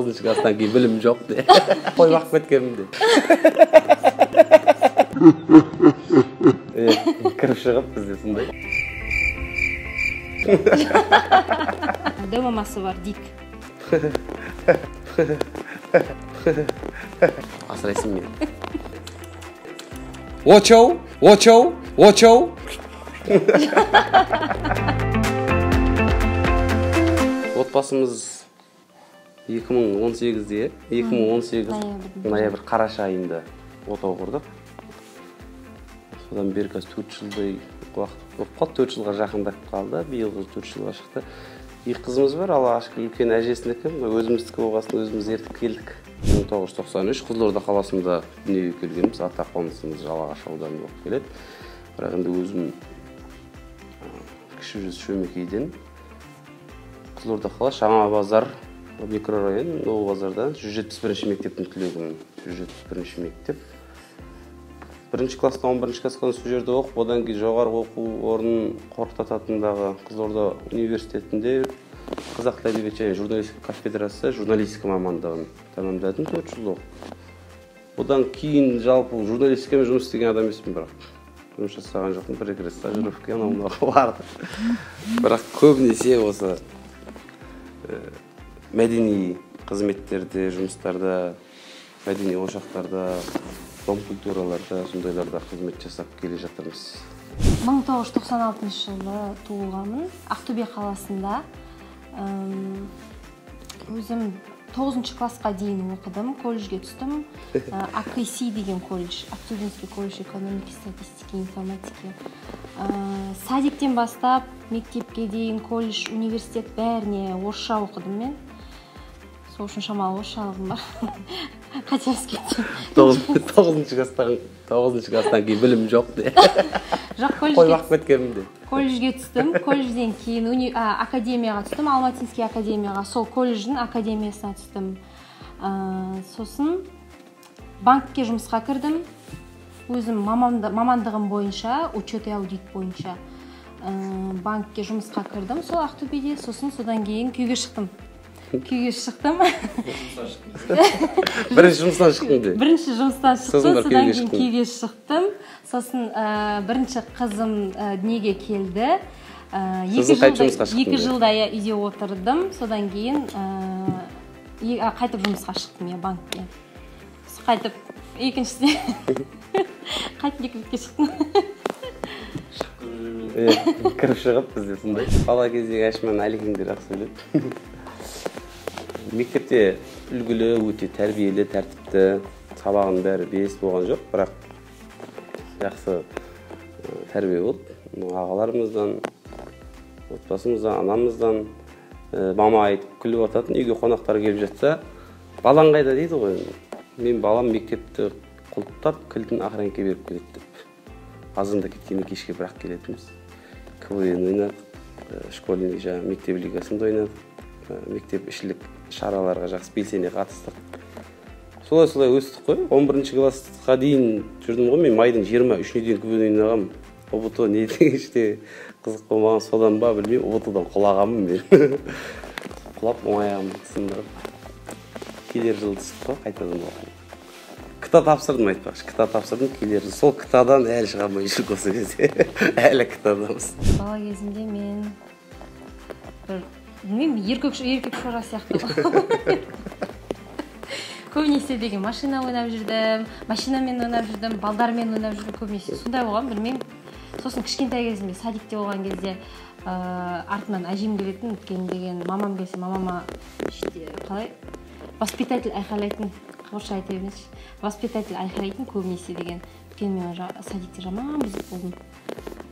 9 класстан кейін білім жоқ де. Қойып алып кеткенмін де. Кіріп шығып бізде сондай. Дәу мамасы бар, Дик. Асырайсың мені. Очоу, очоу, очоу. Отбасымыз 2018-де, 2018 ноябрь қараша айында отау құрдық. Содан бері қазір 4 жылдай уақыт болып қалды, 4 жылға жақындап қалды, биылғы 4 жылға шықты. 2 қызымыз бар, алғашқы үлкен әжесінікі, өзіміздікі болғасын өзіміз ертіп келдік. 1993 Қызылорда қаласында дүниеге келгенбіз, ата қонысымыз Жалағаш ауданы болып келеді. Бірақ енді өзім кіші жүз Шөмекейден Қызылорда қаласы Жаңа базар микрорайон, Ново базарда 171 мектептің түлегімін. 171 мектеп. 1 класстан 11 классқа сол жерде оқып, одан кейін жоғарғы оқу орнын Қорқыт ата атындағы Қызылорда университетінде Қазақ тілі әдебиеті және журналистика кафедрасы журналистика мамандығын тәмамдадым 4 жыл оқып. Одан кейін жалпы журналистикамен жұмыс істеген адам емеспін, бірақ жұмыс жасаған жоқпын, бір-екі рет стажировкаға анау-мынауға бардым. Бірақ көбінесе осы мәдени қызметтерде, жұмыстарда, мәдени ошақтарда, дом культураларда, сондайларда қызмет жасап келе жатырмыз. 1996 жылы туылғанмын, Ақтөбе қаласында. Өзім 9 классқа дейін оқыдым, колледжге түстім. АКСИ деген колледж, Актюбинский колледж экономики, статистики, информатики. Садиктен бастап, мектепке дейін колледж, университет бәріне орысша оқыдым мен. Сол үшін шамалы орысшалығым бар. Қателесіп кеттім. 9 класстан кейін білім жоқ де. Жоқ, қойып алып кеткенмін де. Колледжге түстім, колледжден кейін академияға түстім, Алматинский академияға, сол колледждің академиясына түстім. Сосын банкке жұмысқа кірдім. Өзім мамандығым бойынша, учет и аудит бойынша банкке жұмысқа кірдім, сол Ақтөбеде. Сосын содан кейін күйге шықтым. Бірінші жұмыстан шықтым де. Бірінші жұмыстан шықтым, содан кейін күйге шықтым. Сосын бірінші қызым дүниеге келді. 2 жылдай үйде отырдым. Содан кейін қайтып жұмысқа шықтым банкке. Қайтып екіншісіне қайтып екіншіге шықтым. Кіріп шығып бізде сондай. Бала кездегі әшіман әлекеңдер ақ сөйледі. Мектепте үлгілі, өте тәрбиелі, тәртіпті, сабағының бәрі 5 болған жоқ, бірақ жақсы тәрбие болды. Ағаларымыздан, отбасымыздан, анамыздан мама айтып күліп ататын, үйге қонақтар келіп жатса, балаң қайда дейді ғой. Мен балам мектепті құлыптап, кілтін охранкеге беріп келеді деп. Азында кеткенде кешке бірақ келетіміз. КВН ойнадық, школьный мектеп лигасында ойнадық. Мектеп ішілік шараларға жақсы белсене қатыстық. Солай өстік қой. 11 классқа дейін жүрдім ғой. Мен майдың 23-не дейін КВН ойнағам. ОБТ не деген іште қызық болмаған, содан ба білмеймін, ОБТ-дан құлағамын мен. Құлап оңаяғымды сындырып. Келер жылы түсіп қой, қайтадан оқым. КТА тапсырдым айтпақшы. КТА тапсырдым, келер жылы. Сол КТАдан әлі шығамай жүрік осы кезде. Әлі КТАдамыз. Бала кезімде мен білмеймін, еркек шора сияқты. Көбінесе деген машина ойнап жүрдім, машинамен ойнап жүрдім, балдармен ойнап жүрдім, көбінесе сондай болған, білмеймін. Сосын кішкентай кезімде, садикте болған кезде артынан әжем келетін, өткен деген мамам келсе, мамама қалай воспитатель айқайлайтын, қорша айта бермеші, воспитатель айқайлайтын көбінесе деген. Өткен мен садикте жаман бұзық болдым.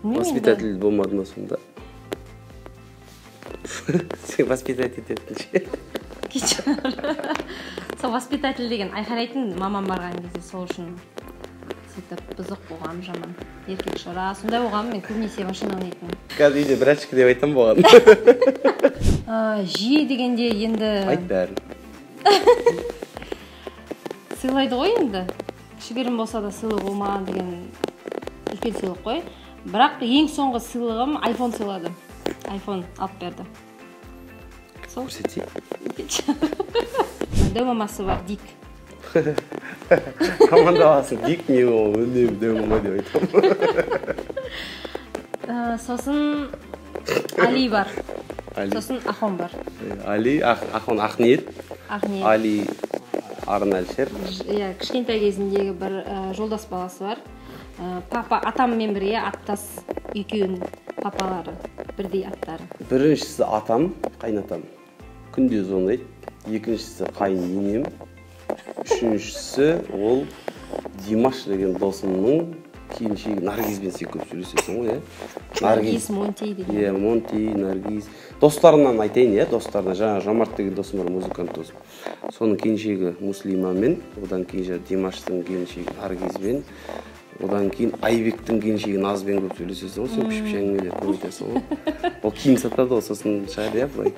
Воспитатель болмады ма сонда? Сен воспитатель ететін ше? Сол воспитатель деген айқайлайтын мамам барған кезде, сол үшін сөйтіп бұзық болғам жаман. Еркек шора, сондай болғам, мен көбінесе машина ойнайтын. Қазір үйде бір әшкі деп айтам болған. Жиі дегенде енді... Айт бәрін. Сыйлайды ғой енді. Кішігірім болса да сыйлық болмаған деген үлкен сыйлық қой. Бірақ ең соңғы сыйлығым iPhone сыйлады. iPhone алып берді. Көрсетейік. дәу мамасы бар, Дик. Командаласын Дик не ол, үнемі дәу мама деп айтамын. Сосын Али бар. Сосын Ахон бар. Али, Ахон Ақниет. Ақниет. Али Арын Әлшер. Иә, кішкентай кезіндегі бір жолдас баласы бар. Папа атаммен бірге аттас екеуінің папалары, бірдей аттары. Біріншісі атам, қайнатам. Күнде звондайды. Екіншісі қайын енем. Үшіншісі ол Димаш деген досымның келіншегі Наргизбен сен көп сөйлесесің ғой, иә? Наргиз, Монти деген. Иә, Монти, Наргиз. Достарымнан айтайын, иә, достарына. Жаңа Жомарт деген досым бар, музыкант досым. Соның келіншегі Муслимамен, одан кейін Димаштың келіншегі Наргизбен, одан кейін Айбектің келіншегі Назбен көп сөйлесесің ғой, сен пішіп әңгімелер көмектесің ғой. Ол киім сатады ғой, сосын шығар, иә, былай.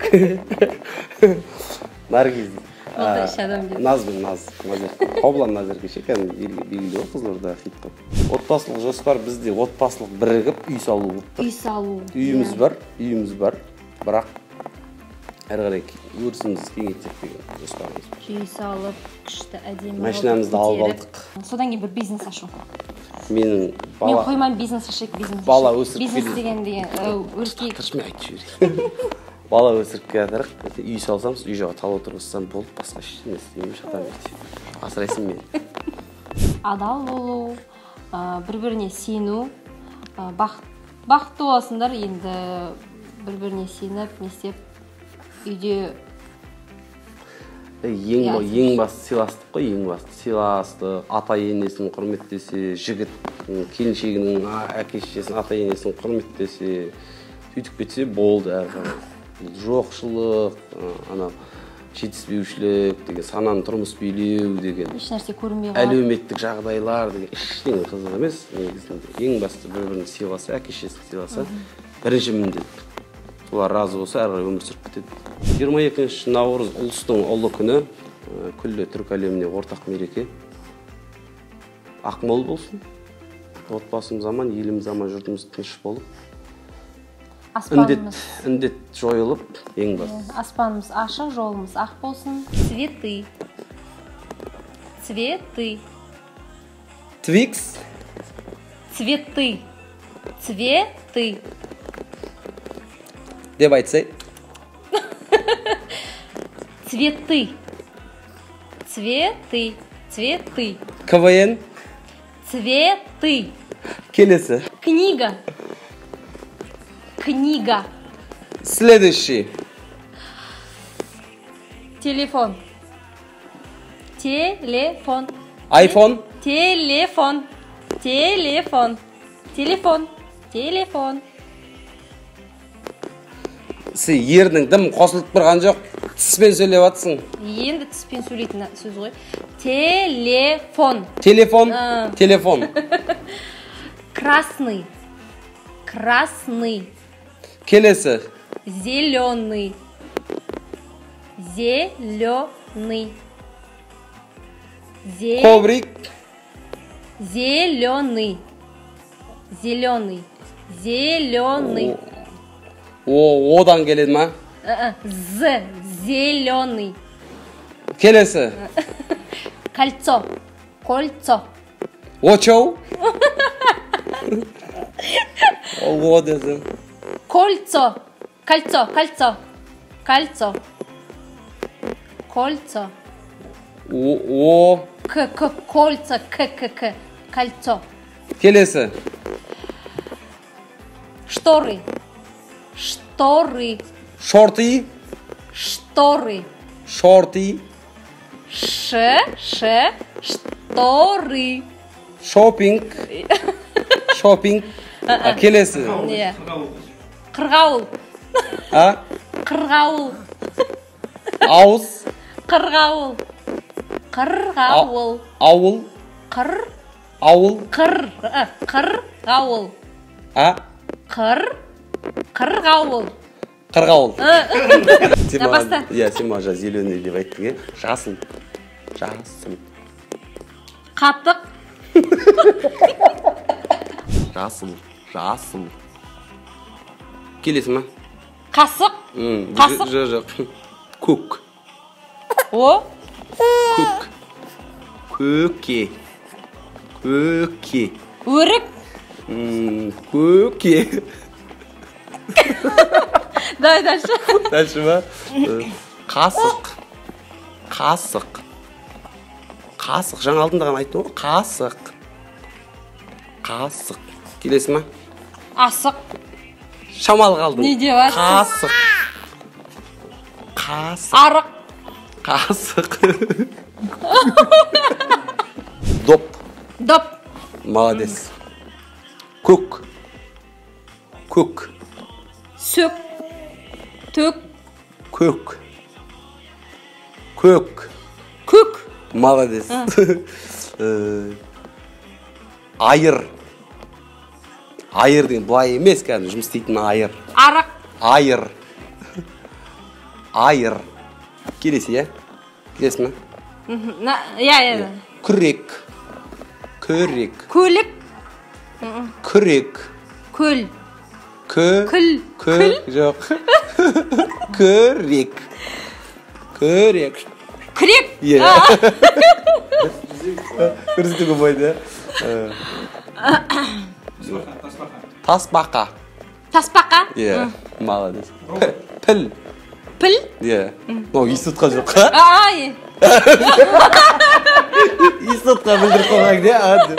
Наргиз. Назбен, Қобылан Назерге шекен белгілі ғой, Қызылорда хит қып. Отбасылық жоспар бізде отбасылық бірігіп үй салу. Үй салу. Үйіміз бар, бірақ әрі қарай өрісіміз кеңейтсек деген жоспарымыз бар. Үй салып, күшті әдемі. Машинамызды алып алдық. Содан кейін бір бизнес ашу. Мен қоймаймын бизнес ашайық, бизнес. Бала өсіріп бизнес деген өріске. Тыршымен айтып жіберейін. Бала өсіріп келатырық, үй салсам, үй жағы тал отырғызсам болды, басқа ештеңе істемеймін, шатам ете. Асырайсың мен. Адал болу, бір-біріне сену, бақытты боласыңдар, енді бір-біріне сеніп, не істеп, үйде ең басты сыйластық қой, ең басты сыйластық, ата-енесін құрметтесе, жігіт келіншегінің әке-шешесін, ата-енесін құрметтесе, сөйтіп кетсе болды әрі қарай. Жоқшылық, жетіспеушілік деген, сананы тұрмыс билеу деген, еш нәрсе көрінбей қалады. әлеуметтік жағдайлар деген ештеңе қызық емес. Негізінде ең басты бір-бірін сыйласа, әке-шешесін сыйласа, бірінші міндет. Солар разы болса, әрі қарай өмір сүріп кетеді. 22 наурыз ұлыстың ұлы күні, күллі түрік әлеміне ортақ мереке. Ақмол болсын. Отбасымыз аман, еліміз аман, жұртымыз тыныш болып. Індет жойылып, ең басты. Аспанымыз ашық, жолымыз ақ болсын. Цветы. Цветы. Твикс. Цветы. Цветы. Деп айтсай. Цветы. Цветы. Цветы. КВН. Цветы. Келесі. Книга. Книга. Следующий. Телефон. Телефон. Айфон. Телефон. Телефон. Телефон. Телефон. Сен ердің дым қосылып тұрған жоқ, тіспен сөйлеп атсың. Енді тіспен сөйлейтін сөз ғой. Телефон. Телефон. Телефон. Красный. Красный. Келесі. Зеленый. Зеленый. Коврик. Зеленый. Зеленый. Зеленый. Одан келеді ма? Зеленый. Келесі. Кольцо. Кольцо. Очоу. О дедім. Кольцо. Кольцо. Кольцо. Кольцо. Кольцо. Кольцо. Кольцо. Келесі. Шторы. Шторы. Шорты. Шторы. Шорты. Шторы. Шопинг. Шопинг. Келесі. Қырғауыл. Қырғауыл. Ауыз. Қырғауыл. Қырғауыл. Ауыл. Ауыл. Қырғауыл. Қырғауыл. Қырғауыл. Баста. Сен маған зеленый деп айттың, е? Жасыл. Жасыл. Қатық. Жасыл. Жасыл. Келесі ма? Қасық. Қасық. Жоқ. Көк. Көке. Көке. Өрік. Көке. Давай дальше. Дальше ма? Қасық. Қасық. Қасық. Жаңа алдында ғана айттым ғой. Қасық. Қасық. Келесі ма? Асық. Шамал қалдың. Не деп жатсың? Қасық. Қасық. Арық. Қасық. Доп. Доп. Молодец. Көк. Көк. Сөк. Төк. Көк. Көк. Көк. Молодец. Айыр. Айыр деген былай емес кәдімгі жұмыс істейтін айыр. Арық. Айыр. Айыр. Келесі, иә? Келесі ме? Иә. Күрек. Күрек. Көлік. Күрек. Көл. Күл. Жоқ. Күрек. Күрек. Күрек. Иә. Көрсетуге болады. Тасбақа. Таспақа. Иә. Молодец. Піл. Піл. Иә. Мынау институтқа жоқ. Ай. Институтқа білдіріп қойған де.